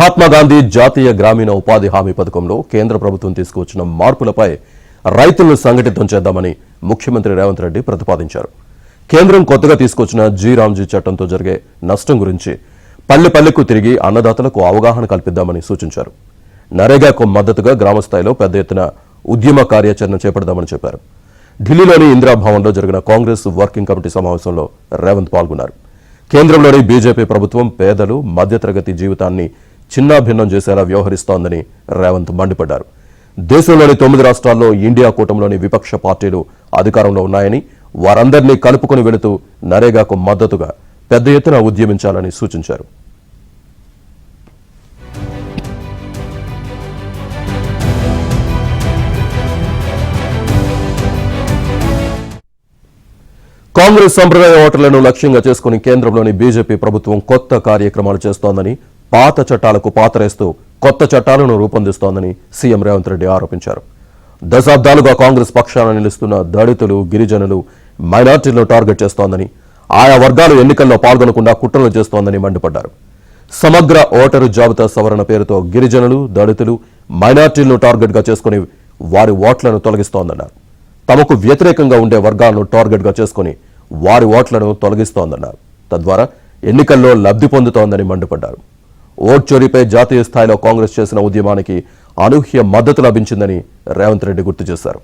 మహాత్మా గాంధీ జాతీయ గ్రామీణ ఉపాధి హామీ పథకంలో కేంద్ర ప్రభుత్వం తీసుకువచ్చిన మార్పులపై రైతులను సంఘటితం చేద్దామని ముఖ్యమంత్రి రేవంత్ రెడ్డి ప్రతిపాదించారు. కేంద్రం కొత్తగా తీసుకొచ్చిన జీ చట్టంతో జరిగే నష్టం గురించి పల్లెకు తిరిగి అన్నదాతలకు అవగాహన కల్పిద్దామని సూచించారు. నరేగాకు మద్దతుగా గ్రామస్థాయిలో పెద్ద ఎత్తున ఉద్యమ కార్యాచరణ చేపడదామని చెప్పారు. ఢిల్లీలోని ఇందిరాభవన్లో జరిగిన కాంగ్రెస్ వర్కింగ్ కమిటీ సమావేశంలో రేవంత్ పాల్గొన్నారు. కేంద్రంలోని బీజేపీ ప్రభుత్వం పేదలు మధ్యతరగతి జీవితాన్ని చిన్నాభిన్నం చేసేలా వ్యవహరిస్తోందని రేవంత్ మండిపడ్డారు. దేశంలోని 9 రాష్ట్రాల్లో ఇండియా కూటమిలోని విపక్ష పార్టీలు అధికారంలో ఉన్నాయని, వారందరినీ కలుపుకుని వెళుతూ నరేగాకు మద్దతుగా పెద్ద ఎత్తున ఉద్యమించాలని సూచించారు. కాంగ్రెస్ సంప్రదాయ ఓటర్లను లక్ష్యంగా చేసుకుని కేంద్రంలోని బీజేపీ ప్రభుత్వం కొత్త కార్యక్రమాలు చేస్తోందని, పాత చట్టాలకు పాతరేస్తూ కొత్త చట్టాలను రూపొందిస్తోందని సీఎం రేవంత్ రెడ్డి ఆరోపించారు. దశాబ్దాలుగా కాంగ్రెస్ పక్షాన నిలుస్తున్న దళితులు, గిరిజనులు, మైనార్టీలను టార్గెట్ చేస్తోందని, ఆయా వర్గాలు ఎన్నికల్లో పాల్గొనకుండా కుట్రలు చేస్తోందని మండిపడ్డారు. సమగ్ర ఓటరు జాబితా సవరణ పేరుతో గిరిజనులు, దళితులు, మైనార్టీలను టార్గెట్గా చేసుకుని వారి ఓట్లను తొలగిస్తోందన్నారు. తమకు వ్యతిరేకంగా ఉండే వర్గాలను టార్గెట్గా చేసుకుని వారి ఓట్లను తొలగిస్తోందన్నారు. తద్వారా ఎన్నికల్లో లబ్ధి పొందుతోందని మండిపడ్డారు. ఓట్ చోరీపై జాతీయ స్థాయిలో కాంగ్రెస్ చేసిన ఉద్యమానికి అనూహ్య మద్దతు లభించిందని రేవంత్ రెడ్డి గుర్తు చేశారు.